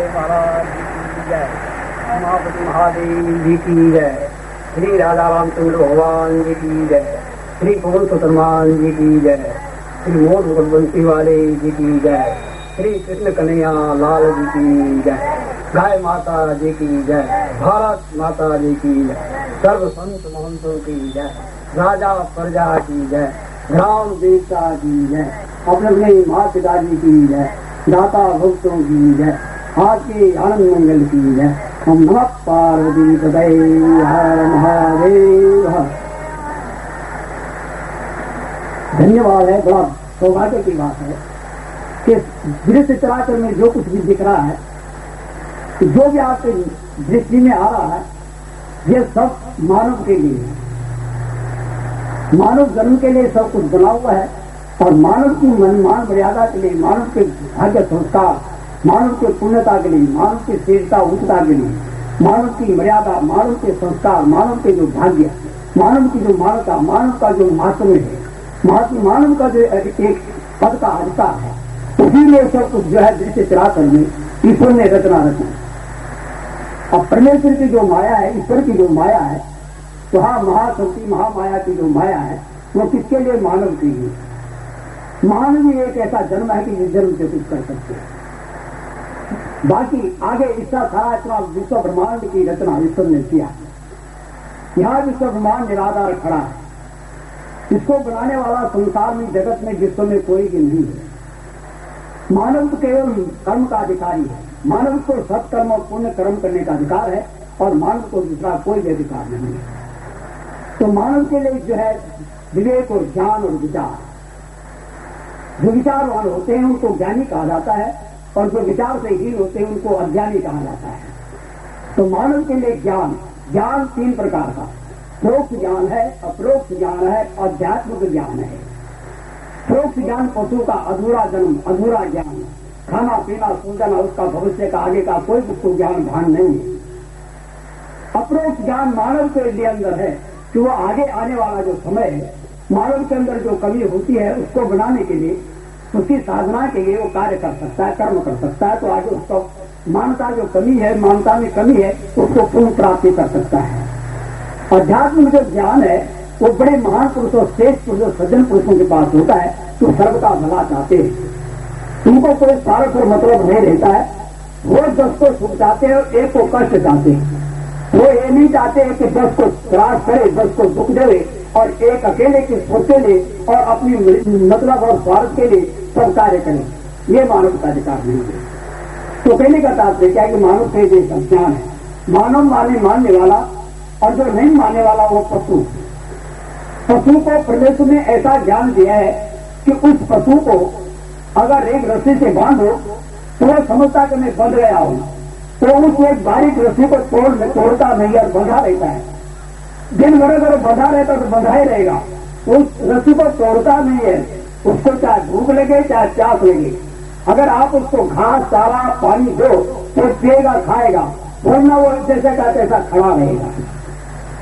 महाराज जी की जय, उमापति महादेव जी की जय, श्री राधा रामचंद्र भगवान जी की जय, श्री पवन सुतरमान जी की जय, श्री मोर बंसी वाले जी की जय, श्री कृष्ण कन्हैया लाल जी की जय, गाय माता जी की जय, भारत माता जी की जय, सर्व संत महंतों की जय, राजा प्रजा की जय, ग्राम देवता की जय, अपने अपने माँ पिता जी की जय, दाता भक्तों की जय, आज के आनंद मंगल की जय। हम नमः पार्वती पतये हर महादेव। धन्यवाद है, बड़ा सौभाग्य की बात है कि दृश्य चराचर में जो कुछ भी दिख रहा है, जो भी आपके दृष्टि में आ रहा है, ये सब मानव के लिए है। मानव जन्म के लिए सब कुछ बना हुआ है और मानव की मान मर्यादा के लिए, मानव के भाग्य संस्कार, मानव के पुण्यता के लिए, मानव की श्रेष्ठता उच्चता के लिए, मानव की मर्यादा, मानव के संस्कार, मानव के जो भाग्य, मानव की जो मानवता, मानव का जो महात्म्य है, मानव का जो एक पद का अधिकार है, उसी में सब कुछ जो है दृश्य चराचर में ईश्वर ने रचना रचना। अब परमेश्वर की जो माया है, ईश्वर की जो माया है, तो हाँ महाशक्ति महामाया की जो माया है वो किसके लिए? मानव के लिए। मानव ही एक ऐसा जन्म है कि जिस जन्म से कुछ कर सकते हैं। बाकी आगे इसका सारा इतना विश्व ब्रह्मांड की रचना ईश्वर ने किया। यहाँ विश्व ब्रह्मांड निराधार खड़ा है। इसको बनाने वाला संसार में, जगत में, विश्व में कोई भी नहीं है। मानव तो केवल कर्म का अधिकारी है। मानव को सत्कर्म और पुण्य कर्म करने का अधिकार है और मानव को दूसरा कोई भी अधिकार नहीं है। तो मानव के लिए जो है विवेक और ज्ञान और विचार, जो विचारवान होते हैं उनको ज्ञानी कहा जाता है और जो विचार से हीन होते हैं उनको अज्ञानी कहा जाता है। तो मानव के लिए ज्ञान तीन प्रकार का, प्रोक्त ज्ञान है, अप्रोक्त ज्ञान है, आध्यात्मिक ज्ञान है। प्रोक्त ज्ञान पशु का अधूरा जन्म, अधूरा ज्ञान, खाना पीना सूझना, उसका भविष्य का आगे का कोई उसको ज्ञान भान नहीं है। अप्रोक्त ज्ञान मानव के लिए अंदर है कि वो आगे आने वाला जो समय है, मानव के अंदर जो कमी होती है उसको बनाने के लिए, उसकी साधना के लिए वो कार्य कर सकता है, कर्म कर सकता है। तो आगे उसको मानता जो कमी है, मानता में कमी है, उसको पूर्ण प्राप्ति कर सकता है। अध्यात्म जो ज्ञान है वो बड़े महान पुरुषों, श्रेष्ठ पुरुषों, सज्जन पुरुषों के पास होता है तो सर्व का भला चाहते हैं। उनको कोई स्वार्थ और मतलब नहीं रहता है। वो 10 को सुख चाहते हैं और 1 को कष्ट चाहते हैं। वो ये नहीं चाहते हैं कि 10 को त्रास करे, 10 को दुख देवे और एक अकेले की सोचे ले और अपनी मतलब और स्वार्थ के लिए सब कार्य करें। ये मानव का अधिकार नहीं है। तो कहने का तात्पर्य क्या है कि मानव के लिए अज्ञान है। मानव मानने वाला और जो नहीं मानने वाला वो पशु। पशु को परमेश्वर ने ऐसा ज्ञान दिया है कि उस पशु को अगर एक रस्सी से बांधो तो वो समझता कि मैं बंध गया हूं, तो उस एक बारीक रस्सी को तोड़ता नहीं और बंधा रहता है। दिन भर अगर बंधा रहता तो बंधा ही रहेगा, उस रस्सी को तोड़ता नहीं है। उसको चाहे भूख लगे चाहे प्यास लगे, अगर आप उसको घास चारा पानी दो तो पिएगा, खाएगा, वरना वो जैसे का तैसा खड़ा रहेगा।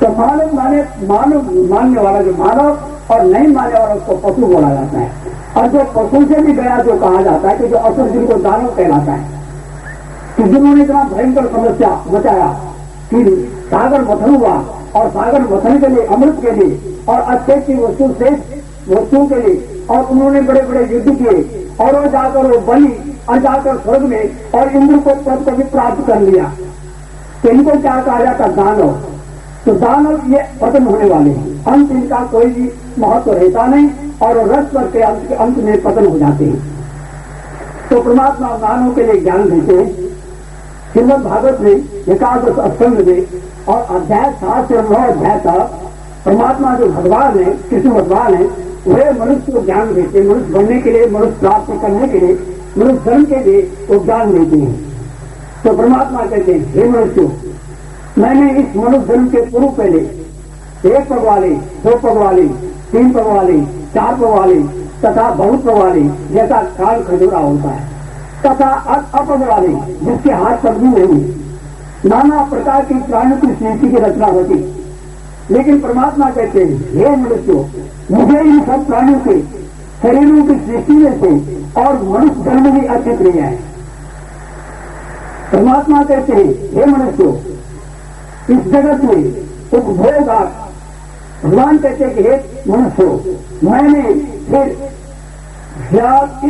तो मानव मानने वाला जो मानव और नहीं मानने वाला उसको पशु बोला जाता है। और जो पशु से भी गया जो कहा जाता है कि जो असुर जिनको दानव कहलाता है, कि जिन्होंने इतना भयंकर समस्या बचाया कि सागर मथन हुआ और सागर मथन के लिए, अमृत के लिए और अच्छे की वस्तु से वस्तुओं के लिए, और उन्होंने बड़े बड़े युद्ध किए और वो जाकर वो बलि और जाकर स्वर्ग में और इंद्र को पद को भी प्राप्त कर लिया। तो इनको क्या कहा जाता? दानव। तो दानव ये पतन होने वाले हैं, अंत इनका कोई भी महत्व रहता नहीं और रस पर के अंत में पतन हो जाते हैं। तो परमात्मा दानव के लिए ज्ञान देते हैं। श्रीमद् भागवत में 11 स्कंद में और अध्याय 7 से 9 अध्याय तक परमात्मा जो भगवान है, कृष्ण भगवान है, वे मनुष्य को ज्ञान देते हैं। मनुष्य बनने के लिए, मनुष्य प्राप्त करने के लिए, मनुष्य धर्म के लिए वो ज्ञान देते हैं। तो परमात्मा कहते हैं, हे मनुष्य, मैंने इस मनुष्य जन्म के पूर्व पहले 1 पग वाले, 2 पग वाले, 3 पग वाले, 4 पग वाले तथा बहुत पग वाले जैसा काल खजूरा होता है, तथा अपग वाले जिसके हाथ पग भी नहीं, नाना प्रकार की प्राणियों की सृष्टि की रचना होती। लेकिन परमात्मा कहते हैं, हे मनुष्यों, मुझे इन सब प्राणियों के शरीरों की सृष्टि में से और मनुष्य जन्म भी अति प्रिय है। परमात्मा कहते हैं, हे मनुष्यों, इस जगत में उपभोग भगवान कहते हैं कि हे मनुष्यों, मैंने फिर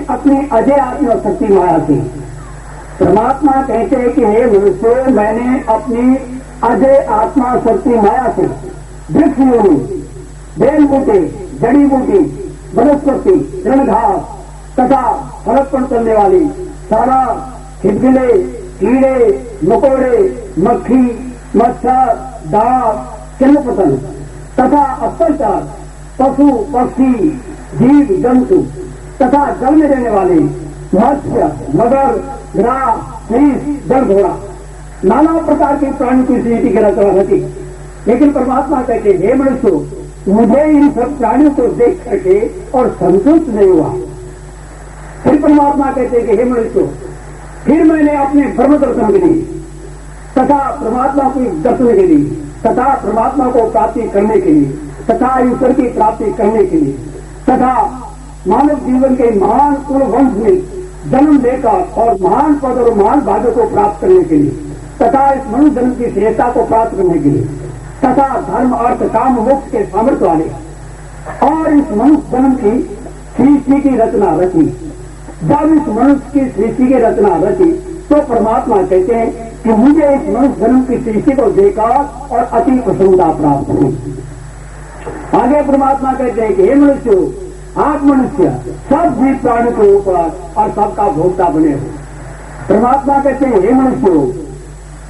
अपनी अजय आत्मा शक्ति माया से, परमात्मा कहते हैं कि हे मनुष्यों, मैंने अपनी अजय आत्मा शक्ति माया से वृक्ष योनि, बेल बूटे, जड़ी बूटी, वनस्पति, तृण घास तथा फलकपन करने वाली सारा छिपकले, कीड़े मकोड़े, मक्खी, मच्छर, डाक, चिन्हपतन तथा अत्याचार, पशु पक्षी, जीव जंतु तथा जल में रहने वाले मत्स्य, मगर, ग्राह, शीश, जल घोड़ा, नाना प्रकार के प्राणी की सृष्टि की रचना होती। लेकिन परमात्मा कहते, हे मनुष्यों, मुझे इन सब प्राणियों को देख करके और संतुष्ट नहीं हुआ। फिर परमात्मा कहते कि हे मनुष्यों, फिर मैंने अपने ब्रह्म दर्शन के लिए तथा परमात्मा को दर्शन के लिए तथा परमात्मा को प्राप्ति करने के लिए तथा ईश्वर की प्राप्ति करने के लिए तथा मानव जीवन के महान कुल वंश में जन्म लेकर और महान पद और महान भाग्य को प्राप्त करने के लिए तथा इस मनुष्य जन्म की श्रेष्ठता को प्राप्त करने के लिए तथा धर्म अर्थ काम मोक्ष के सामर्थ्य वाले और इस मनुष्य जन्म की सृष्टि की रचना रची। जब इस मनुष्य की सृष्टि की रचना रची तो परमात्मा कहते हैं कि मुझे इस मनुष्य जन्म की सृष्टि को देखकर और अति प्रसन्नता प्राप्त हुई। आगे परमात्मा कहते हैं कि हे मनुष्य, आप मनुष्य सब जीव प्राणी के ऊपर और सबका भोक्ता बने हो। परमात्मा कहते हैं, हे मनुष्य,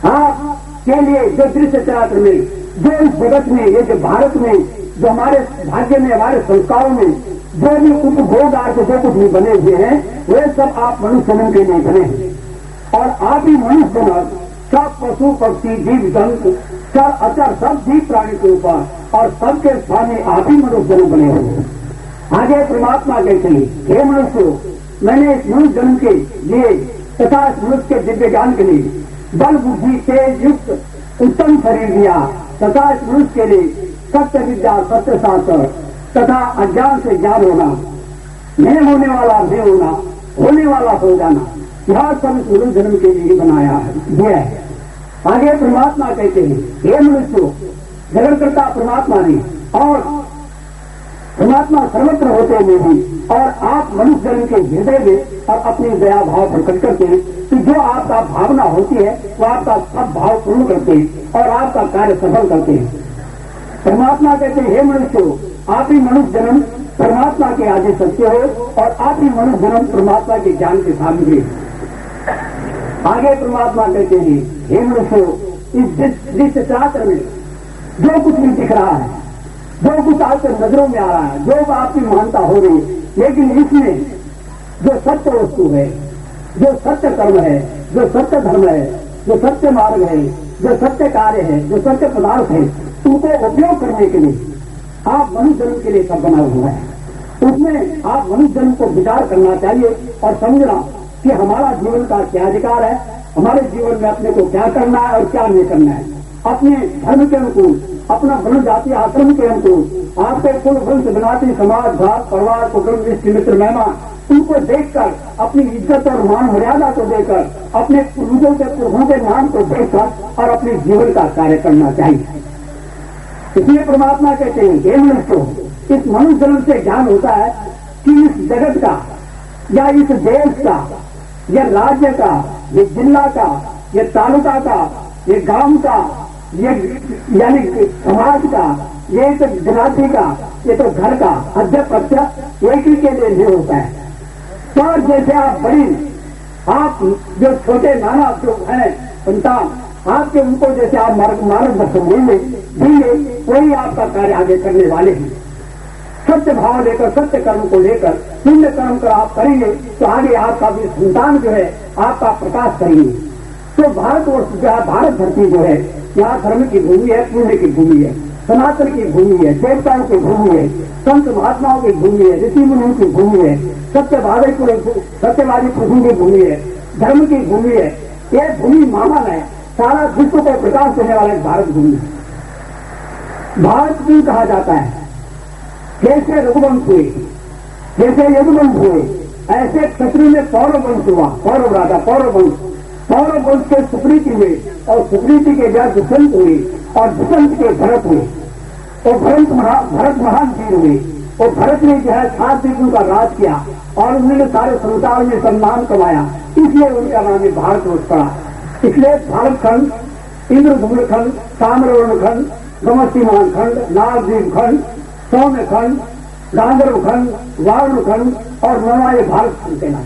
आप के लिए जो दृश्य चराचर में, जो इस जगत में, ये जो भारत में, जो हमारे भाग्य में, हमारे संस्कारों में जो भी उपभोग आज जो कुछ भी बने हुए हैं, वे सब आप मनुष्य जन्म के लिए बने हैं। और आप ही मनुष्य जन्म सब पशु पक्षी जीव जंतु सब अचर सब जीव प्राणी के ऊपर और सबके स्वामी आप ही मनुष्य जन्म बने हुए। आगे परमात्मा कहते हैं, हे मनुष्य, मैंने इस मनुष्य जन्म के लिए तथा इस मनुष्य के दिव्य ज्ञान के लिए बल बुद्धि तेज युक्त उत्तम शरीर दिया तथा इस मनुष्य के लिए सत्य विद्या, सत्य शास्त्र तथा अज्ञान से ज्ञान होना, नहीं होने वाला नहीं होना, होने वाला हो जाना, यह सब इस मनुष्य जन्म के लिए बनाया है, दिया है। आगे परमात्मा कहते हैं, हे मनुष्य, जगतकर्ता परमात्मा ने और परमात्मा सर्वत्र होते हुए भी और आप मनुष्य जन्म के हृदय में और अपनी दया भाव प्रकट करते हैं कि जो आपका भावना होती है वो आपका सब भाव पूर्ण करते हैं और आपका कार्य सफल करते हैं। परमात्मा कहते हैं, हे मनुष्य, आप ही मनुष्य जन्म परमात्मा के आगे सत्य हो और आप ही मनुष्य जन्म परमात्मा के ज्ञान के सामने। आगे परमात्मा कहते हैं, हे मनुष्य, इस दृश्य शास्त्र में जो कुछ भी दिख रहा है, जो कुछ आपके नजरों में आ रहा है, जो आपकी मानता हो रही है, लेकिन इसमें जो सत्य वस्तु है, जो सत्य कर्म है, जो सत्य धर्म है, जो सत्य मार्ग है, जो सत्य कार्य है, जो सत्य पदार्थ है, उनको उपयोग करने के लिए आप मनुष्य जन्म के लिए सब बना हुआ है। उसमें आप मनुष्य जन्म को विचार करना चाहिए और समझना कि हमारा जीवन का क्या अधिकार है, हमारे जीवन में अपने को क्या करना है और क्या नहीं करना है। अपने धर्म के अनुकूल, अपना वर्ण जाति आश्रम के अनुकूल, आपके कुल वंश बनाती समाज भाग परिवार कुटुंब इष्ट मित्र मेहमान, उनको देखकर अपनी इज्जत और मान मर्यादा को देकर अपने पूर्वजों के पुरखों के नाम को देखकर और अपने जीवन का कार्य करना चाहिए। इसलिए परमात्मा कहते हैं, हे मनुष्य, इस मनुष्य जन्म से ज्ञान होता है कि इस जगत का या इस देश का या राज्य का, ये जिला का, ये तालुका का, ये गांव का, ये यानी समाज का, ये तो ज्ञाति का, ये तो घर का अध्यक्ष अध्यक्ष एक ही के लिए नहीं होता है। तो जैसे आप बड़ी, आप जो छोटे नाना जो हैं संतान, आपके उनको जैसे आप मार्गदर्शन देंगे वही आपका कार्य आगे करने वाले हैं। सत्य भाव लेकर, सत्य कर्म को लेकर, पुण्य कर्म कर आप करेंगे तो आगे आपका भी संतान जो है आपका प्रकाश करेंगे। तो भारतवर्ष जो है, भारत धरती जो है, यहाँ धर्म की भूमि है, पुण्य की भूमि है, सनातन की भूमि है, देवताओं की भूमि है, संत महात्माओं की भूमि है, ऋषि मुनियों की भूमि है, सत्यवादी पुरुषों की भूमि है, धर्म की भूमि है। ये भूमि महान है, सारा विश्व को प्रकाश देने वाला भारत भूमि है। भारत क्यों कहा जाता है? जैसे रघुवंश हुए, जैसे यदुवंश हुए, ऐसे क्षत्रिय में पौरव वंश हुआ, पौरव राजा, पौरव वंश के सुप्रीति हुए और सुप्रीति के बाद दुष्यंत हुए और दुष्यंत के भरत हुए और भरत महान वीर हुए और भरत ने जो है 7 दिनों का राज किया और उन्होंने सारे संसार में सम्मान कमाया, इसलिए उनका नाम है भारतवर्ष पड़ा। इसलिए भारत खंड, इंद्रधूम्र खंड, ताम्रवर्ण खंड, गमस्तीमान खंड, नागद्वीप खंड, सौम्य खंड, गांधर्व खंड, वारुण खंड और नवाय भारत खंड कहना।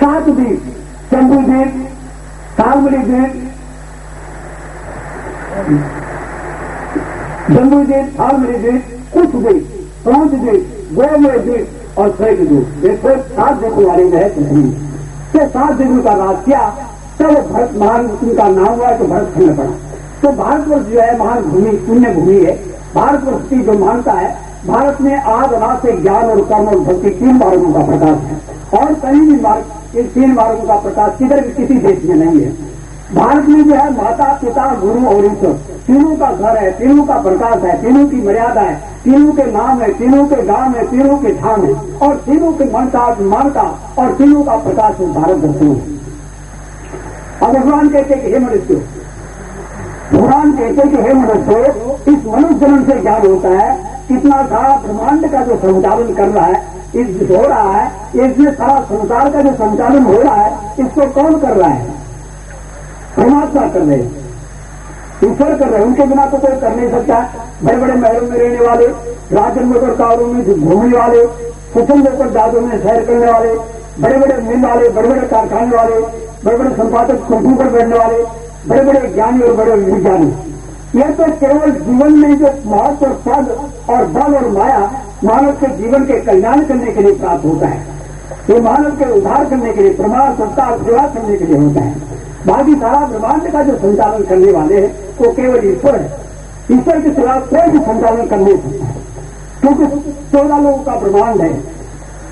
7 द्वीप, जम्बू द्वीप, सालमली द्वीप, जम्बू द्वीप, सालमली द्वीप, कुछ द्वीप, प्रौंच द्वीप, गोमय द्वीप और स्वर्ग द्वीप, ये 7 द्वीपों वाले जो है पृथ्वी से 7 द्वीपों का राज किया, तब भरत महान उनका नाम हुआ तो भरत खंड पड़ा। तो भारतवर्ष जो है महान भूमि, पुण्य भूमि है। भारतवर्ष की जो मानता है, भारत में आज रात से ज्ञान और कर्म और भक्ति 3 मार्गों का प्रकाश है और कहीं भी मार्ग, इन 3 मार्गों का प्रकाश किधर भी किसी देश में नहीं है। भारत में जो है माता, पिता, गुरु और ईश्वर, तीनों का घर है, तीनों का प्रकाश है, तीनों की मर्यादा है, तीनों के नाम है, तीनों के गांव है, तीनों के धाम है और तीनों के मानता और तीनों का प्रकाश है भारतवर्ष में। अब भगवान कहते कि हे मनुष्य, भगवान कहते कि हे मनुष्य, इस मनुष्य जन्म से ज्ञान होता है कितना सारा ब्रह्मांड का जो संचालन कर रहा है, इस हो रहा है, इसमें सारा संसार का जो संचालन हो रहा है, इसको कौन कर रहा है? परमात्मा कर रहे हैं, ईश्वर कर रहे हैं। उनके बिना तो कोई कर नहीं सकता। बड़े बड़े महलों में रहने वाले, राजन होकर कारों में घूमने वाले, कुशल होकर जादू में सैर करने वाले, बड़े बड़े मिल वाले, बड़े बड़े कारखाने वाले, बड़े बड़े संपादक कुर्सियों पर बैठने वाले, बड़े बड़े ज्ञानी और बड़े विज्ञानी, यह तो केवल जीवन में जो महत्व और पद और बल और माया मानव के जीवन के कल्याण करने के लिए प्राप्त होता है, ये मानव के उद्धार करने के लिए, प्रमाण सत्ता सेवा करने के लिए होता है। बाकी सारा ब्रह्मांड का जो संचालन करने वाले हैं वो केवल ईश्वर है। ईश्वर के सिवा कोई भी संचालन कर नहीं सकता है, क्योंकि 14 लोगों का ब्रह्मांड है,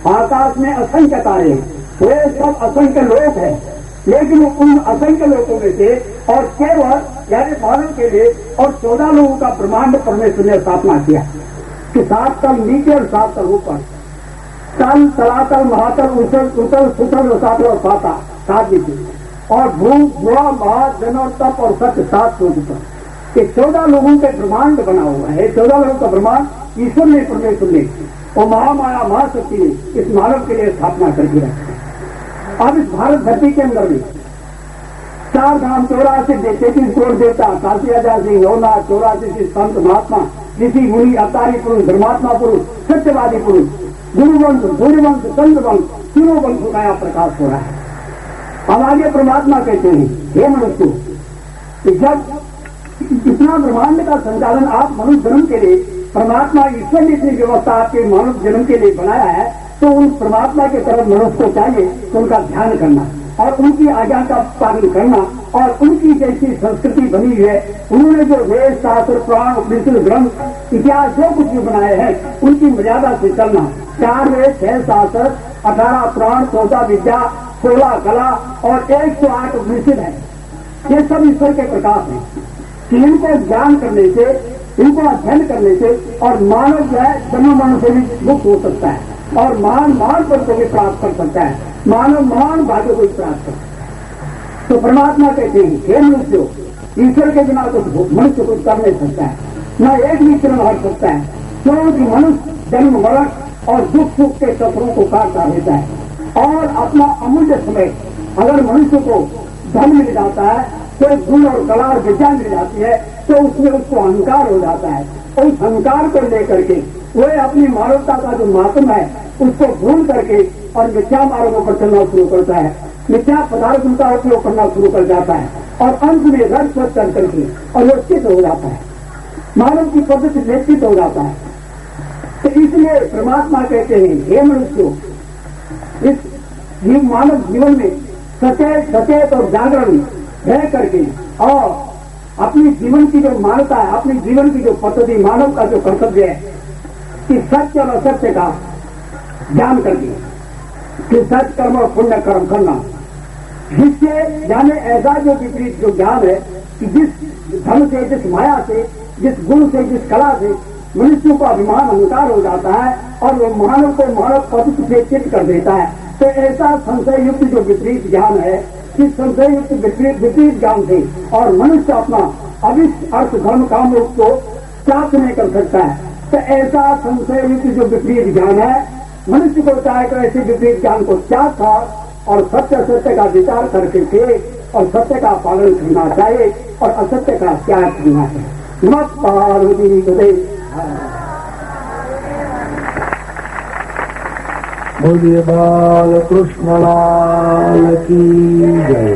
आकाश में असंख्य तारे हैं, वे सब असंख्य लोक है, लेकिन उन असंख्य लोगों में से और केवल यानी मानव के लिए और 14 लोगों का ब्रह्मांड परमेश्वर ने स्थापना किया कि 7 तल नीचे और 7 तल ऊपर, तल, तलातल, महातल, उतल, सुतल, रसातल और पाता 7 नीचे और भू, भुआ, महा, जन और तप और सत्य 7 लोग ऊपर। ये 14 लोगों के ब्रह्मांड बना हुआ है। 14 लोगों का ब्रह्मांड ईश्वर ने, परमेश्वर ने और महामाया महाशक्ति ने इस मानव के लिए स्थापना करके रखा है। अब इस भारत धरती के अंदर भी 4 धाम, 84 33 करोड़ देवता, 80,000 नौनाथ, 84 संत महात्मा, ऋषि मुनि, अवतारी पुरुष, धर्मात्मा पुरुष, सत्यवादी पुरुष, गुरुवंश, सूर्यवंश, चंद्रवंश, तीनों वंशों का यहाँ प्रकाश हो रहा है। अब आगे परमात्मा कहते हैं, हे मनुष्य, जब इतना ब्रह्मांड का संचालन आप मनुष्य जन्म के लिए, परमात्मा ईश्वर ने इतनी व्यवस्था आपके मानव जन्म के लिए बनाया है, तो उन परमात्मा के तरफ मनुष्य को चाहिए तो उनका ध्यान करना और उनकी आज्ञा का पालन करना और उनकी जैसी संस्कृति बनी है, उन्होंने जो वेद, शास्त्र, पुराण, उपनिषद, ग्रंथ, इतिहास जो कुछ भी बनाए हैं, उनकी मर्यादा से चलना। 4 वेद, 6 शास्त्र, 18 पुराण, 14 विद्या, 16 कला और 108 उपनिषद है। ये सब ईश्वर के प्रकाश हैं। इनको ज्ञान करने से, इनको अध्ययन करने से और मानव जो है जन्म मरण से भी मुक्त हो सकता है और महान पद को भी प्राप्त कर सकता है, मानव महान भाग्य को भी प्राप्त कर सकता है। तो परमात्मा कहते हैं, हे मनुष्य, ईश्वर के बिना कुछ मनुष्य कुछ कर नहीं सकता है, न एक भी क्षण हट सकता है, क्योंकि मनुष्य जन्म मरण और दुख सुख के चक्रों को काटता रहता है और अपना अमूल्य समय अगर मनुष्य को धन मिल जाता है, तो गुण और कला और विद्या मिल जाती है, तो उसमें उसको अहंकार हो जाता है। उस अहंकार को लेकर के वह अपनी मानवता का जो मातम है उसको भूल करके और मिथ्या मार्गों पर चलना शुरू करता है, मिथ्या पदार्थों का उपयोग करना शुरू कर जाता है और अंत में रस कर करके और वो चित हो जाता है, मानव की पद्धति निश्चित हो जाता है। तो इसलिए परमात्मा कहते हैं, हे मनुष्य, इस मानव जीवन में सचेत और जागरण रह करके और अपनी जीवन की जो मान्यता है, अपनी जीवन की जो पद्धति, मानव का जो कर्तव्य है कि सत्य और असत्य का ज्ञान करके कि सत्य कर्म और पुण्य कर्म करना, जिससे यानी ऐसा जो विपरीत जो ज्ञान है कि जिस धन से, जिस माया से, जिस गुण से, जिस कला से मनुष्यों का अभिमान अहंकार हो जाता है और वो मानव को मानव पद से चित कर देता है। तो ऐसा संशय युक्त जो विपरीत ज्ञान है, कि संशय युक्त विपरीत ज्ञान से और मनुष्य अपना अविष्ट अर्थ धर्म काम को प्राप्त नहीं कर सकता है। तो ऐसा संशय युक्त जो विपरीत ज्ञान है, मनुष्य को चाहे तो ऐसे विपरीत ज्ञान को त्याग था और सत्य का विचार करके और सत्य का पालन करना चाहिए और असत्य का त्याग करना चाहिए। मत पार्वती हृदय बोलिए बाल कृष्ण लाल की जय।